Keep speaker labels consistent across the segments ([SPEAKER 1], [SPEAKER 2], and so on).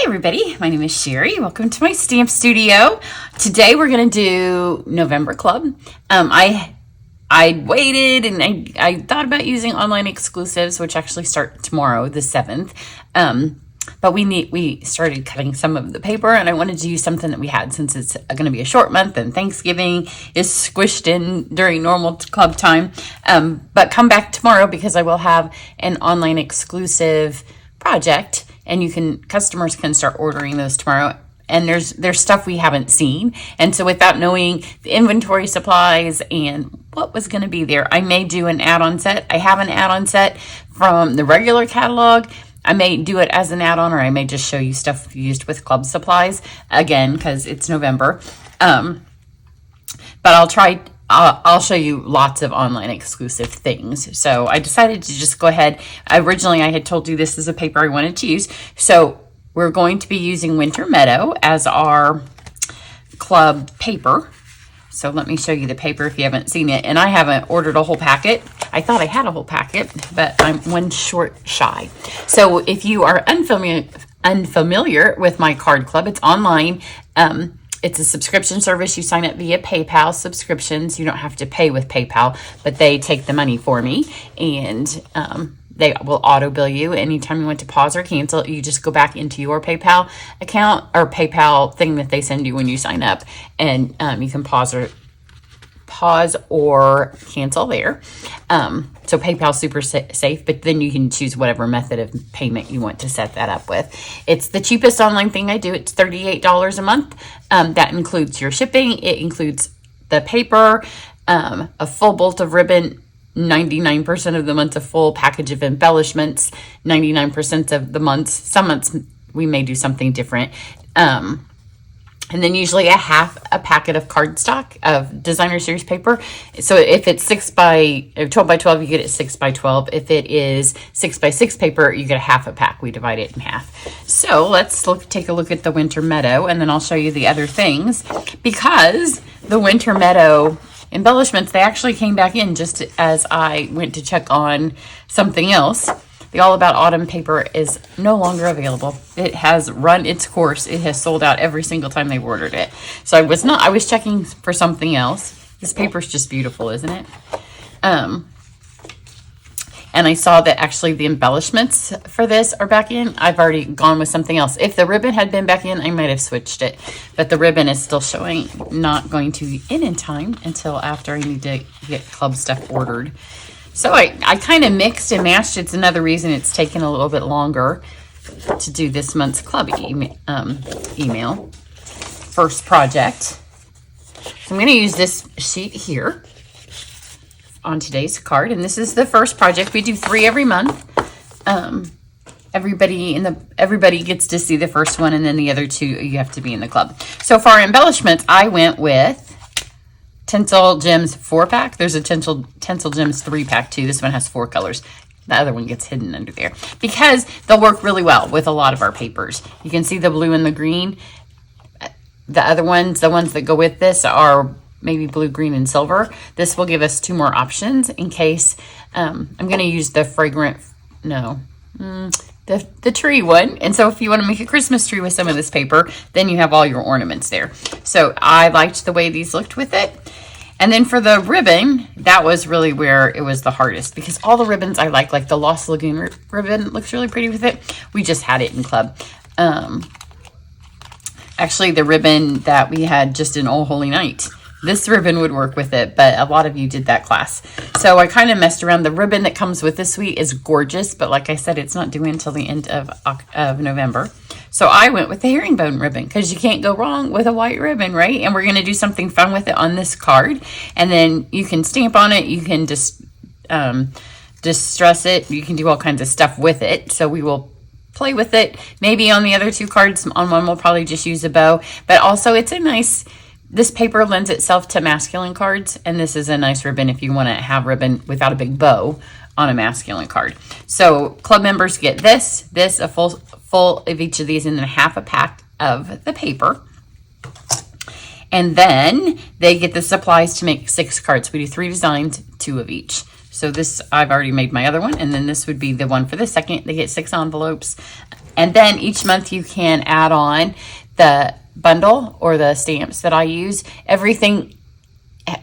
[SPEAKER 1] Hi everybody, my name is Sherry. Welcome to my stamp studio. Today we're going to do November Club. I waited and I thought about using online exclusives, which actually start tomorrow, the 7th. But we started cutting some of the paper, and I wanted to use something that we had since it's going to be a short month and Thanksgiving is squished in during normal club time. But come back tomorrow because I will have an online exclusive project, and customers can start ordering those tomorrow. And there's stuff we haven't seen, and so without knowing the inventory supplies and what was going to be there, I may do an add-on set. I have an add-on set from the regular catalog. I may do it as an add-on, or I may just show you stuff used with club supplies again because it's November. But I'll show you lots of online exclusive things. So I decided to just go ahead. Originally, I had told you this is a paper I wanted to use. So we're going to be using Winter Meadow as our club paper. So let me show you the paper if you haven't seen it. And I haven't ordered a whole packet. I thought I had a whole packet, but I'm one short shy. So if you are unfamiliar with my card club, it's online. It's a subscription service. You sign up via PayPal subscriptions. You don't have to pay with PayPal, but they take the money for me, and they will auto bill you anytime you want to pause or cancel. You just go back into your PayPal account or PayPal thing that they send you when you sign up, and you can pause or cancel there. So PayPal's super safe, but then you can choose whatever method of payment you want to set that up with. It's the cheapest online thing I do. It's $38 a month. That includes your shipping. It includes the paper, a full bolt of ribbon, 99% of the months, a full package of embellishments, 99% of the months. Some months we may do something different. And then usually a half a packet of cardstock of designer series paper. So if it's 12 by 12, you get it 6 by 12. If it is 6 by 6 paper, you get a half a pack. We divide it in half. So let's take a look at the Winter Meadow, and then I'll show you the other things. Because the Winter Meadow embellishments, they actually came back in just as I went to check on something else. The All About Autumn paper is no longer available. It has run its course. It has sold out every single time they've ordered it. So I was checking for something else. This paper is just beautiful, isn't it? And I saw that actually the embellishments for this are back in. I've already gone with something else. If the ribbon had been back in, I might have switched it. But the ribbon is still showing not going to be in time until after I need to get club stuff ordered. So I kind of mixed and matched. It's another reason it's taken a little bit longer to do this month's club email. First project. So I'm going to use this sheet here on today's card. And this is the first project. We do 3 every month. Everybody gets to see the first one, and then the other 2 you have to be in the club. So for our embellishments, I went with Tinsel Gems 4-pack. There's a Tinsel Gems 3-pack too. This one has 4 colors. The other one gets hidden under there because they'll work really well with a lot of our papers. You can see the blue and the green. The other ones, the ones that go with this, are maybe blue, green, and silver. This will give us 2 more options in case I'm going to use the the tree one. And so if you want to make a Christmas tree with some of this paper, then you have all your ornaments there. So I liked the way these looked with it. And then for the ribbon, that was really where it was the hardest, because all the ribbons I like the Lost Lagoon ribbon looks really pretty with it. We just had it in club. Actually, the ribbon that we had just in Oh Holy Night, this ribbon would work with it, but a lot of you did that class. So I kind of messed around. The ribbon that comes with this suite is gorgeous, but like I said, it's not due until the end of November. So I went with the herringbone ribbon because you can't go wrong with a white ribbon, right? And we're going to do something fun with it on this card. And then you can stamp on it. You can just distress it. You can do all kinds of stuff with it. So we will play with it. Maybe on the other 2 cards, on one we'll probably just use a bow. But also it's a nice... This paper lends itself to masculine cards, and this is a nice ribbon if you want to have ribbon without a big bow on a masculine card. So club members get this, a full of each of these, and then half a pack of the paper. And then they get the supplies to make 6 cards. We do 3 designs, 2 of each. So this, I've already made my other one, and then this would be the one for the second. They get 6 envelopes, And then each month you can add on the bundle or the stamps that I use. Everything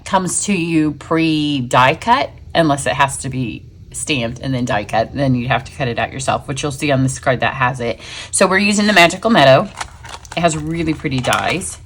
[SPEAKER 1] comes to you pre-die cut, unless it has to be stamped and then die cut. Then you'd have to cut it out yourself, which you'll see on this card that has it. So we're using the Magical Meadow. It has really pretty dies.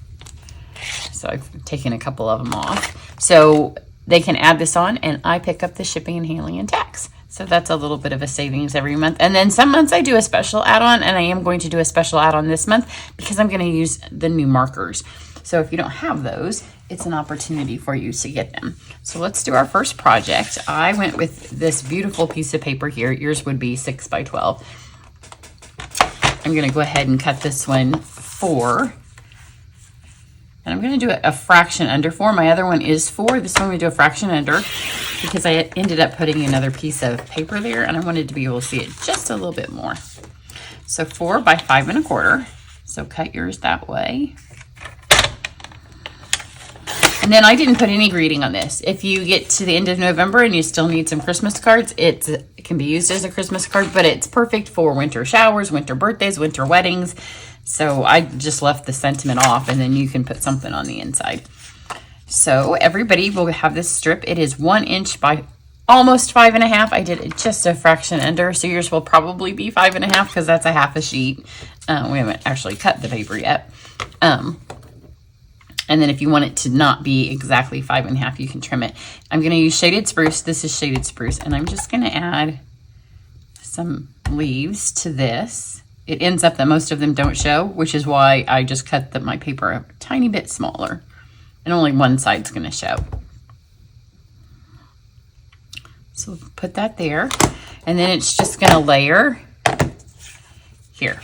[SPEAKER 1] So I've taken a couple of them off. So they can add this on, and I pick up the shipping and handling and tax. So that's a little bit of a savings every month. And then some months I do a special add-on, and I am going to do a special add-on this month because I'm going to use the new markers. So if you don't have those, it's an opportunity for you to get them. So let's do our first project. I went with this beautiful piece of paper here. Yours would be 6 by 12. I'm going to go ahead and cut this one 4. And I'm going to do it a fraction under 4. My other one is 4. This one we do a fraction under because I ended up putting another piece of paper there, and I wanted to be able to see it just a little bit more. So 4 by 5 1/4. So cut yours that way. And then I didn't put any greeting on this. If you get to the end of November and you still need some Christmas cards, it can be used as a Christmas card, but it's perfect for winter showers, winter birthdays, winter weddings. So I just left the sentiment off, and then you can put something on the inside. So everybody will have this strip. It is 1 inch by almost 5 1/2. I did it just a fraction under, so yours will probably be 5 1/2 because that's a half a sheet. We haven't actually cut the paper yet. And then if you want it to not be exactly 5 1/2, you can trim it. I'm going to use shaded spruce. This is shaded spruce, and I'm just going to add some leaves to this. It ends up that most of them don't show, which is why I just cut my paper a tiny bit smaller, and only one side's going to show. So put that there, and then it's just going to layer here.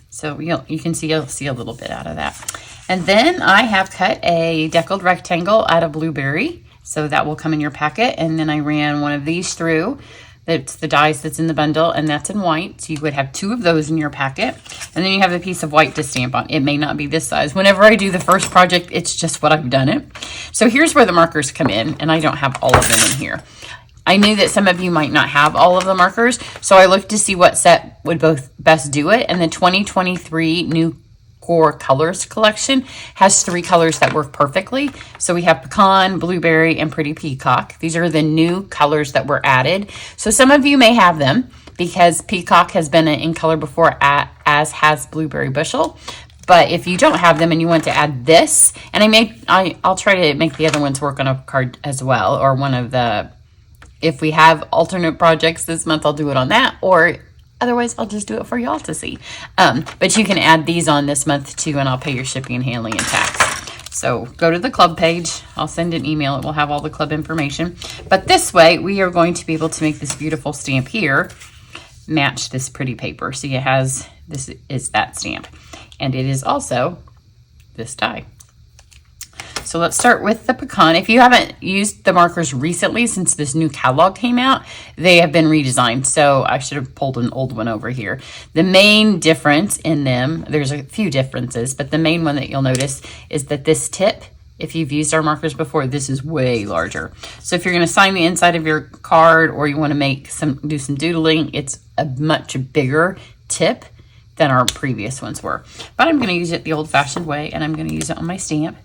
[SPEAKER 1] So you can see, you'll see a little bit out of that. And then I have cut a deckled rectangle out of blueberry. So that will come in your packet. And then I ran one of these through. That's the dies that's in the bundle, and that's in white. So you would have 2 of those in your packet. And then you have a piece of white to stamp on. It may not be this size. Whenever I do the first project, it's just what I've done it. So here's where the markers come in, and I don't have all of them in here. I knew that some of you might not have all of the markers, so I looked to see what set would both best do it. And the 2023 New Core Colors collection has 3 colors that work perfectly. So we have Pecan, Blueberry, and Pretty Peacock. These are the new colors that were added. So some of you may have them because Peacock has been in color before, as has Blueberry Bushel. But if you don't have them and you want to add this, and I'll try to make the other ones work on a card as well, or one of the... If we have alternate projects this month, I'll do it on that, or otherwise I'll just do it for y'all to see. But you can add these on this month too, and I'll pay your shipping and handling and tax. So go to the club page. I'll send an email. It will have all the club information. But this way, we are going to be able to make this beautiful stamp here match this pretty paper. See, it has, this is that stamp. And it is also this die. So let's start with the pecan. If you haven't used the markers recently, since this new catalog came out, they have been redesigned. So I should have pulled an old one over here. The main difference in them, there's a few differences, but the main one that you'll notice is that this tip, if you've used our markers before, this is way larger. So if you're going to sign the inside of your card, or you want to do some doodling, it's a much bigger tip than our previous ones were. But I'm going to use it the old-fashioned way, and I'm going to use it on my stamp.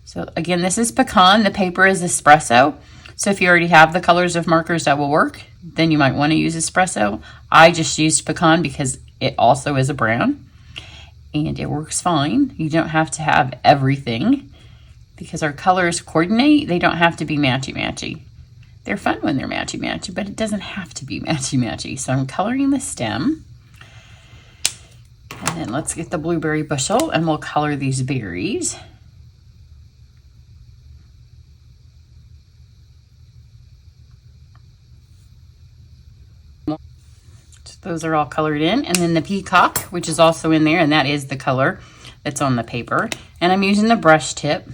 [SPEAKER 1] So again, this is pecan. The paper is espresso. So if you already have the colors of markers that will work, then you might want to use espresso. I just used pecan because it also is a brown, and it works fine. You don't have to have everything because our colors coordinate. They don't have to be matchy-matchy. They're fun when they're matchy-matchy, but it doesn't have to be matchy-matchy. So I'm coloring the stem. And then let's get the blueberry bushel, and we'll color these berries. Those are all colored in. And then the peacock, which is also in there, and that is the color that's on the paper. And I'm using the brush tip.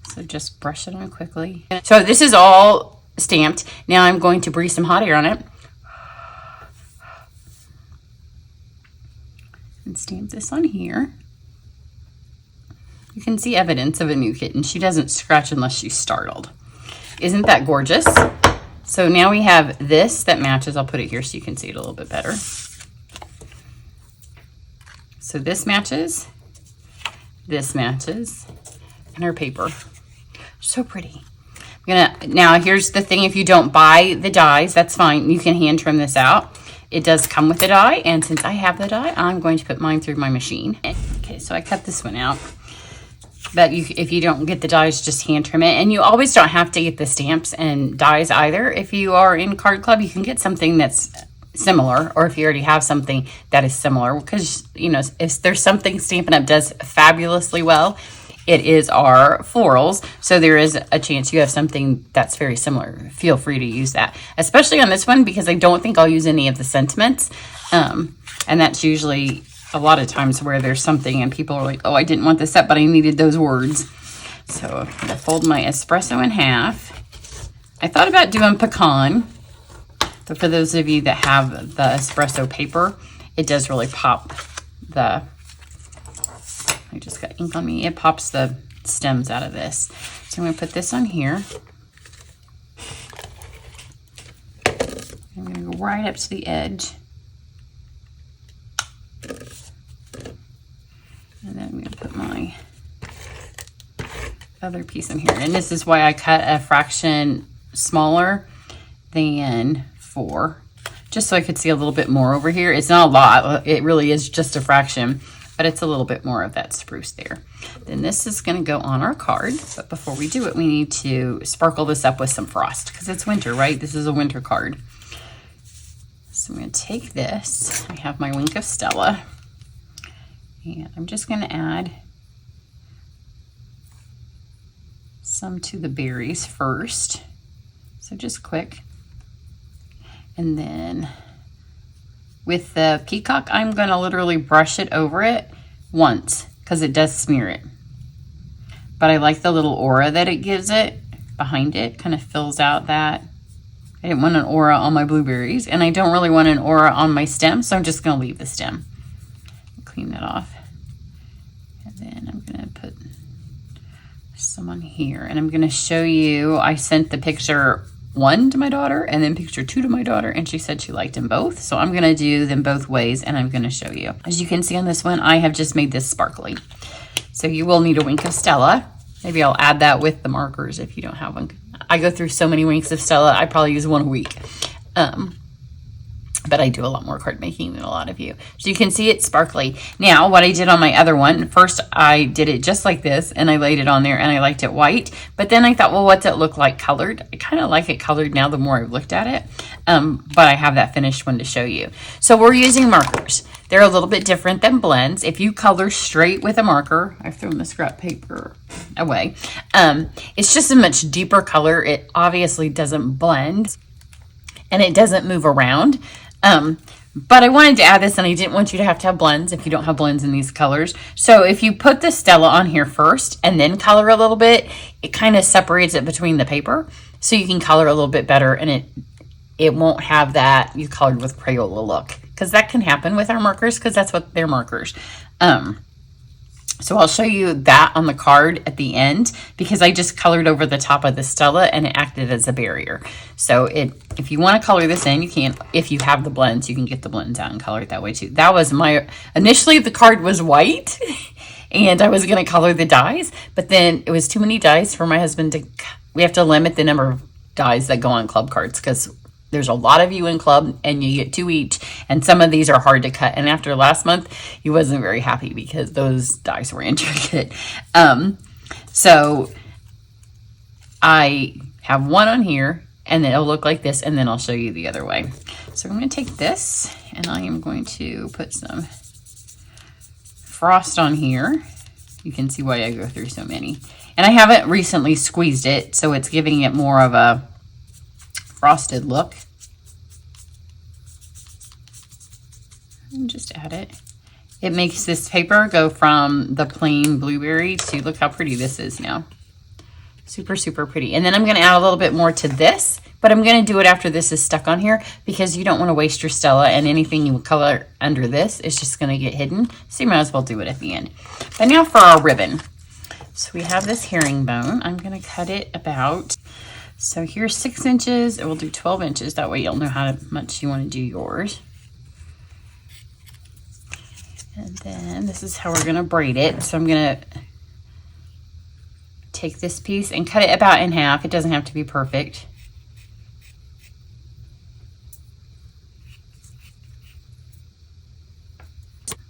[SPEAKER 1] So just brush it on quickly. So this is all stamped. Now I'm going to breathe some hot air on it. And stamp this on here. You can see evidence of a new kitten. She doesn't scratch unless she's startled. Isn't that gorgeous? So now we have this that matches. I'll put it here so you can see it a little bit better. So this matches, and our paper. So pretty. Now here's the thing, if you don't buy the dies, that's fine. You can hand trim this out. It does come with the die, and since I have the die, I'm going to put mine through my machine. Okay, so I cut this one out. But if you don't get the dies, just hand trim it. And you always don't have to get the stamps and dies either. If you are in Card Club, you can get something that's similar, or if you already have something that is similar, because, you know, if there's something Stampin' Up! Does fabulously well, it is our florals. So there is a chance you have something that's very similar. Feel free to use that, especially on this one, because I don't think I'll use any of the sentiments. And that's usually a lot of times where there's something and people are like, oh, I didn't want this set, but I needed those words. So I'm gonna fold my espresso in half. I thought about doing pecan, but for those of you that have the espresso paper, it does really pop the, I just got ink on me. It pops the stems out of this. So I'm going to put this on here. I'm going to go right up to the edge. And then I'm going to put my other piece in here. And this is why I cut a fraction smaller than 4, just so I could see a little bit more over here. It's not a lot. It really is just a fraction, but it's a little bit more of that spruce there. Then this is going to go on our card, but before we do it, we need to sparkle this up with some frost, because it's winter, right? This is a winter card. So I'm going to take this. I have my Wink of Stella, and I'm just going to add some to the berries first. So just quick. And then with the peacock, I'm going to literally brush it over it once, because it does smear it. But I like the little aura that it gives it behind it. Kind of fills out that. I didn't want an aura on my blueberries, and I don't really want an aura on my stem, so I'm just going to leave the stem. Clean that off. And then I'm going to put some on here. And I'm going to show you, I sent the picture 1 to my daughter and then picture 2 to my daughter, and she said she liked them both. So I'm going to do them both ways, and I'm going to show you. As you can see on this one, I have just made this sparkly. So you will need a Wink of Stella. Maybe I'll add that with the markers if you don't have one. I go through so many Winks of Stella, I probably use 1 a week. But I do a lot more card making than a lot of you. So you can see it's sparkly. Now, what I did on my other one, first I did it just like this, and I laid it on there, and I liked it white. But then I thought, well, what's it look like colored? I kind of like it colored now the more I've looked at it. But I have that finished one to show you. So we're using markers. They're a little bit different than blends. If you color straight with a marker, I've thrown the scrap paper away. It's just a much deeper color. It obviously doesn't blend, and it doesn't move around. But I wanted to add this, and I didn't want you to have blends if you don't have blends in these colors. So if you put the Stella on here first and then color a little bit, it kind of separates it between the paper, so you can color a little bit better, and it won't have that you colored with Crayola look, because that can happen with our markers, because that's what they're markers. So I'll show you that on the card at the end, because I just colored over the top of the Stella and it acted as a barrier. So if you want to color this in, you can. If you have the blends, you can get the blends out and color it that way too. That was initially the card was white and I was going to color the dies, but then it was too many dies for my husband to, we have to limit the number of dies that go on club cards, because there's a lot of you in club and you get 2 each, and some of these are hard to cut. And after last month, he wasn't very happy because those dies were intricate. So I have 1 on here, and then it'll look like this, and then I'll show you the other way. So I'm going to take this, and I am going to put some frost on here. You can see why I go through so many. And I haven't recently squeezed it, so it's giving it more of a frosted look. And just add it. It makes this paper go from the plain blueberry to, look how pretty this is now. Super, super pretty. And then I'm going to add a little bit more to this, but I'm going to do it after this is stuck on here, because you don't want to waste your Stella, and anything you color under this is just going to get hidden. So you might as well do it at the end. But now for our ribbon. So we have this herringbone. I'm going to cut it about, so here's 6 inches. It will do 12 inches. That way you'll know how much you want to do yours. And then this is how we're going to braid it. So I'm going to take this piece and cut it about in half. It doesn't have to be perfect.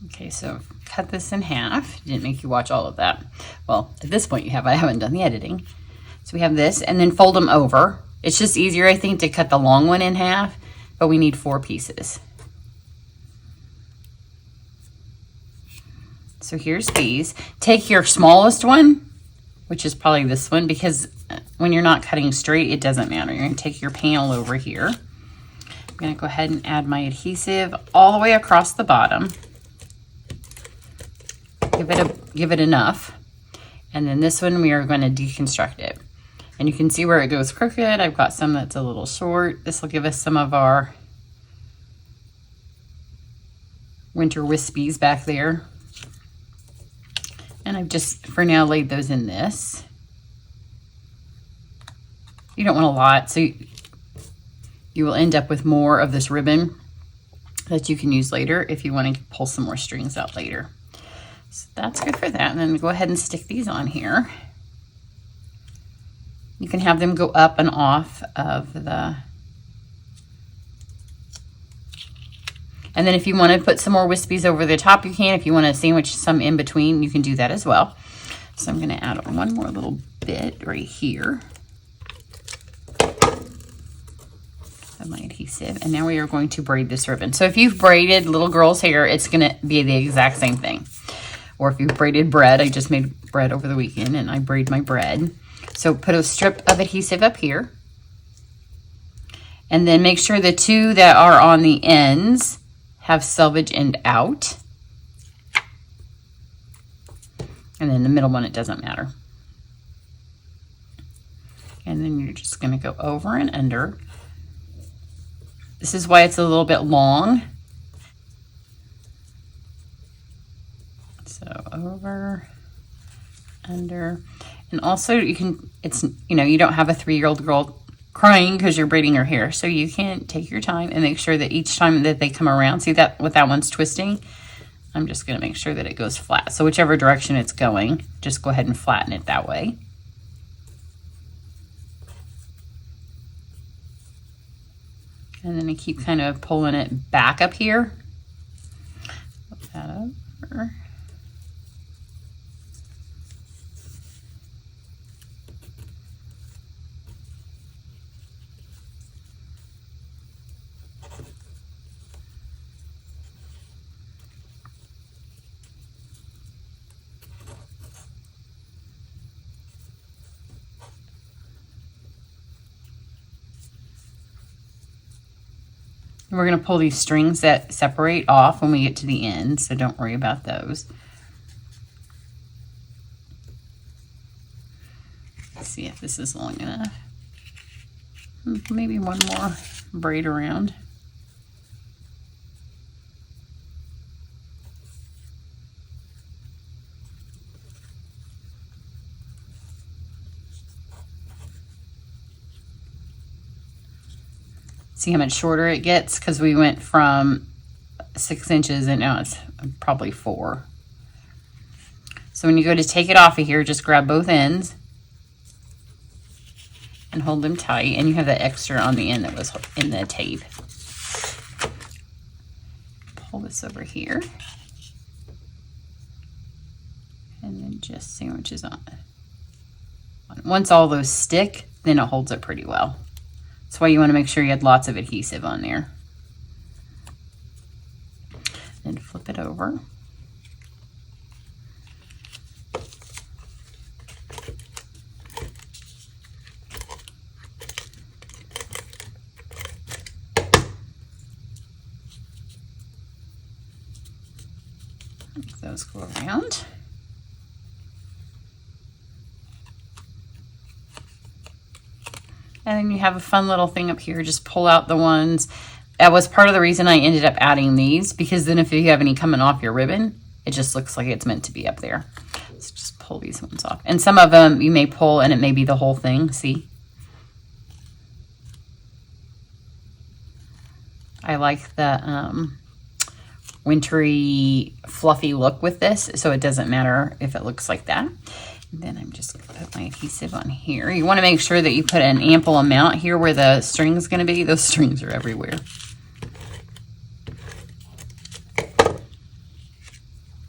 [SPEAKER 1] Okay, so cut this in half. Didn't make you watch all of that. Well, at this point you have. I haven't done the editing. So we have this, and then fold them over. It's just easier, I think, to cut the long one in half, but we need 4 pieces. So here's these. Take your smallest one, which is probably this one, because when you're not cutting straight, it doesn't matter. You're going to take your panel over here. I'm going to go ahead and add my adhesive all the way across the bottom. Give it enough. And then this one, we are going to deconstruct it. And you can see where it goes crooked. I've got some that's a little short. This will give us some of our winter wispies back there. And I've just, for now, laid those in this. You don't want a lot, so you will end up with more of this ribbon that you can use later if you want to pull some more strings out later. So that's good for that. And then go ahead and stick these on here. You can have them go up and off of the... And then if you want to put some more wispies over the top, you can. If you want to sandwich some in between, you can do that as well. So I'm going to add one more little bit right here of my adhesive. And now we are going to braid this ribbon. So if you've braided little girl's hair, it's going to be the exact same thing. Or if you've braided bread, I just made bread over the weekend and I braid my bread. So put a strip of adhesive up here. And then make sure the 2 that are on the ends have selvage end out. And then the middle one, it doesn't matter. And then you're just going to go over and under. This is why it's a little bit long. So over, under. And also you can, it's, you know, you don't have a 3-year-old girl crying because you're braiding her hair. So you can take your time and make sure that each time that they come around, see that what that one's twisting? I'm just going to make sure that it goes flat. So whichever direction it's going, just go ahead and flatten it that way. And then I keep kind of pulling it back up here. Flip that over. And we're going to pull these strings that separate off when we get to the end, so don't worry about those. Let's see if this is long enough. Maybe one more braid around. See how much shorter it gets? Because we went from 6 inches and now it's probably 4. So when you go to take it off of here, just grab both ends and hold them tight. And you have that extra on the end that was in the tape. Pull this over here. And then just sandwiches on. Once all those stick, then it holds it pretty well. That's why you want to make sure you had lots of adhesive on there. Then flip it over. Those go around. And then you have a fun little thing up here. Just pull out the ones. That was part of the reason I ended up adding these, because then if you have any coming off your ribbon, it just looks like it's meant to be up there. So just pull these ones off. And some of them you may pull and it may be the whole thing. See? I like the wintry, fluffy look with this, so it doesn't matter if it looks like that. And then I'm just going to put my adhesive on here. You want to make sure that you put an ample amount here where the string is going to be. Those strings are everywhere.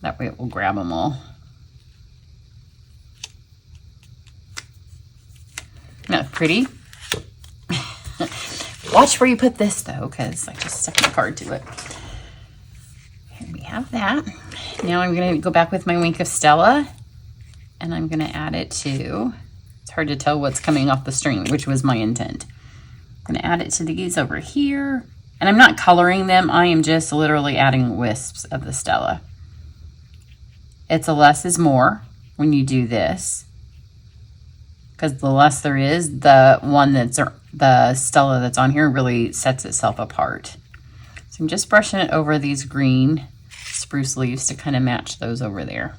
[SPEAKER 1] That way it will grab them all. Not pretty. Watch where you put this though, because I just stuck my card to it. Here we have that. Now I'm going to go back with my Wink of Stella, and I'm going to add it to, it's hard to tell what's coming off the string, which was my intent. I'm going to add it to these over here, and I'm not coloring them. I am just literally adding wisps of the Stella. It's a less is more when you do this, because the less there is, the one that's the Stella that's on here really sets itself apart. So I'm just brushing it over these green spruce leaves to kind of match those over there.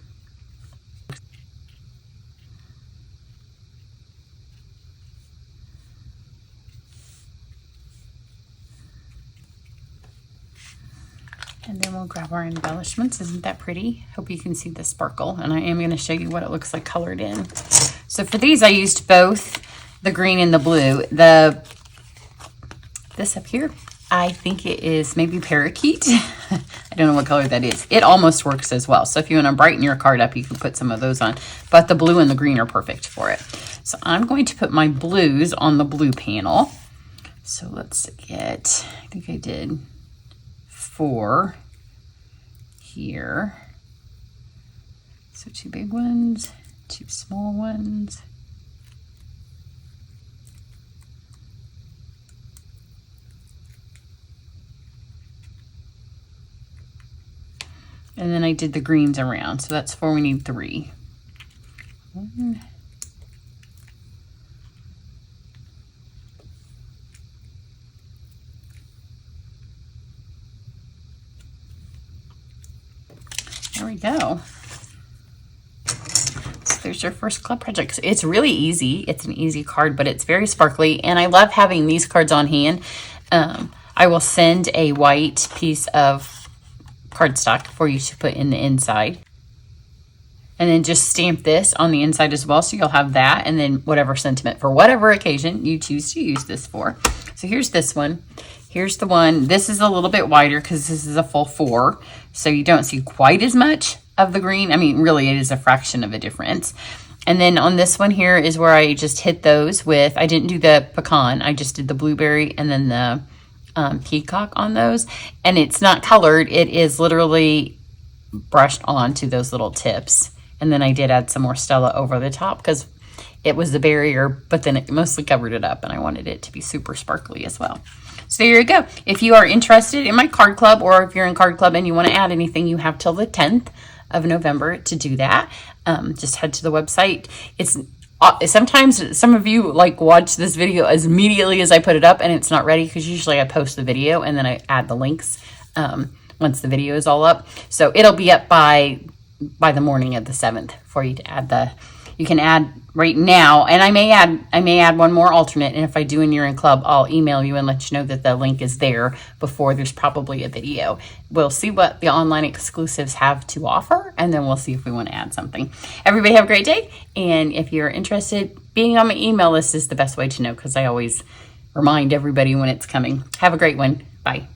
[SPEAKER 1] And then we'll grab our embellishments. Isn't that pretty? Hope you can see the sparkle. And I am going to show you what it looks like colored in. So for these, I used both the green and the blue. This up here, I think it is maybe parakeet. I don't know what color that is. It almost works as well. So if you want to brighten your card up, you can put some of those on. But the blue and the green are perfect for it. So I'm going to put my blues on the blue panel. So let's get, I think I did 4 here. So 2 big ones, 2 small ones. And then I did the greens around. So that's 4, we need 3. 1. There we go. So there's your first club project. It's really easy. It's an easy card, but it's very sparkly. And I love having these cards on hand. I will send a white piece of cardstock for you to put in the inside. And then just stamp this on the inside as well. So you'll have that, and then whatever sentiment for whatever occasion you choose to use this for. So here's this one. Here's the one. This is a little bit wider because this is a full 4. So you don't see quite as much of the green. I mean, really it is a fraction of a difference. And then on this one here is where I just hit those with, I didn't do the pecan. I just did the blueberry and then the peacock on those. And it's not colored. It is literally brushed onto those little tips. And then I did add some more Stella over the top because it was the barrier, but then it mostly covered it up and I wanted it to be super sparkly as well. So there you go. If you are interested in my card club, or if you're in card club and you want to add anything, you have till the 10th of November to do that. Just head to the website. It's sometimes some of you like watch this video as immediately as I put it up and it's not ready, because usually I post the video and then I add the links once the video is all up. So it'll be up by the morning of the 7th for you to add the, you can add right now, and I may add one more alternate, and if I do and you're in club, I'll email you and let you know that the link is there before there's probably a video. We'll see what the online exclusives have to offer, and then we'll see if we want to add something. Everybody have a great day, and if you're interested, being on my email list is the best way to know, because I always remind everybody when it's coming. Have a great one. Bye.